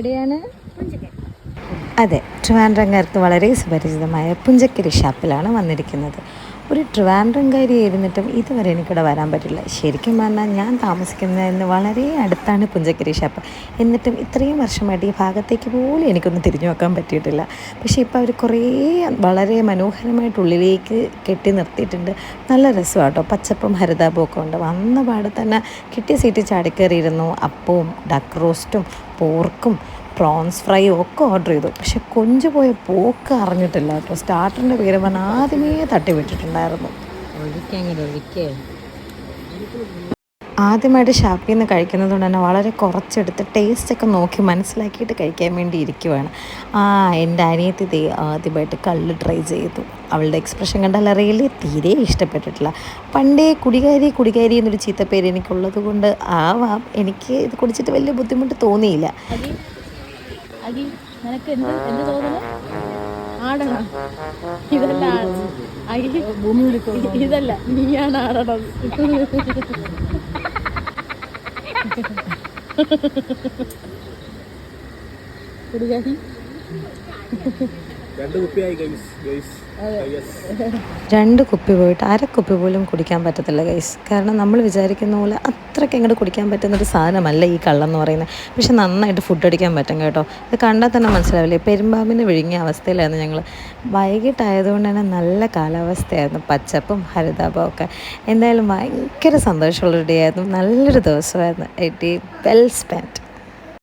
എവിടെയാണ്? അതെ, ട്രിവാൻഡ്രംകാർക്ക് വളരെ സുപരിചിതമായ പുഞ്ചക്കരി ഷാപ്പിലാണ് വന്നിരിക്കുന്നത്. ഒരു ട്രിവാൻഡ്രംകാരി ആയിരുന്നിട്ടും ഇതുവരെ എനിക്കിവിടെ വരാൻ പറ്റില്ല. ശരിക്കും പറഞ്ഞാൽ ഞാൻ താമസിക്കുന്നതിന് വളരെ അടുത്താണ് പുഞ്ചക്കരി ഷാപ്പ്. എന്നിട്ടും ഇത്രയും വർഷമായിട്ട് ഈ ഭാഗത്തേക്ക് പോലും എനിക്കൊന്ന് തിരിഞ്ഞു നോക്കാൻ പറ്റിയിട്ടില്ല. പക്ഷേ ഇപ്പോൾ അവർ കുറേ വളരെ മനോഹരമായിട്ട് ഉള്ളിലേക്ക് കെട്ടി നിർത്തിയിട്ടുണ്ട്. നല്ല രസമാണ് കേട്ടോ. പച്ചപ്പും ഹരിതാപവും ഒക്കെ ഉണ്ട്. വന്ന പാടെ തന്നെ കിട്ടിയ സീറ്റ് ചാടിക്കയറിയിരുന്നു. അപ്പവും ഡക്ക് റോസ്റ്റും പോർക്കും പ്രോൺസ് ഫ്രൈയും ഒക്കെ ഓർഡർ ചെയ്തു. പക്ഷെ കൊഞ്ച് പോയ പോക്ക് അറിഞ്ഞിട്ടില്ല കേട്ടോ. സ്റ്റാർട്ടറിൻ്റെ പേര് പറഞ്ഞാൽ ആദ്യമേ തട്ടി വിട്ടിട്ടുണ്ടായിരുന്നു. ആദ്യമായിട്ട് ഷാപ്പിൽ നിന്ന് കഴിക്കുന്നത് കൊണ്ട് തന്നെ വളരെ കുറച്ചെടുത്ത് ടേസ്റ്റൊക്കെ നോക്കി മനസ്സിലാക്കിയിട്ട് കഴിക്കാൻ വേണ്ടി ഇരിക്കുവാണ്. എൻ്റെ അനിയത്തി ദേ ആദ്യമായിട്ട് കള്ള് ട്രൈ ചെയ്തു. അവളുടെ എക്സ്പ്രഷൻ കണ്ടാൽ അറിയില്ലേ, തീരെ ഇഷ്ടപ്പെട്ടിട്ടില്ല. പണ്ടേ കുടികാരി എന്നൊരു ചീത്തപ്പേര് എനിക്കുള്ളത് കൊണ്ട് ആവാം എനിക്ക് ഇത് കുടിച്ചിട്ട് വലിയ ബുദ്ധിമുട്ട് തോന്നിയില്ല. നിനക്ക് എന്ത് എന്ത് തോന്നുന്നു? ആടണം ഇതല്ല ഇതല്ല, നീയാണ് ആടണത്. കുടികാരി രണ്ട് കുപ്പി പോയിട്ട് അരക്കുപ്പി പോലും കുടിക്കാൻ പറ്റത്തില്ല ഗൈസ്. കാരണം നമ്മൾ വിചാരിക്കുന്ന പോലെ അത്രയ്ക്ക് അങ്ങോട്ട് കുടിക്കാൻ പറ്റുന്നൊരു സാധനമല്ല ഈ കള്ളെന്ന് പറയുന്നത്. പക്ഷെ നന്നായിട്ട് ഫുഡ് അടിക്കാൻ പറ്റും കേട്ടോ. ഇത് കണ്ടാൽ തന്നെ മനസ്സിലാവില്ലേ, പെരുമ്പാമ്പിന് വിഴുങ്ങിയ അവസ്ഥയിലായിരുന്നു ഞങ്ങൾ. വൈകിട്ടായതുകൊണ്ട് തന്നെ നല്ല കാലാവസ്ഥയായിരുന്നു, പച്ചപ്പും ഹരിതാപവും ഒക്കെ. എന്തായാലും ഭയങ്കര സന്തോഷമുള്ളൊരു ഡേ ആയിരുന്നു. നല്ലൊരു ദിവസമായിരുന്നു. It well spent.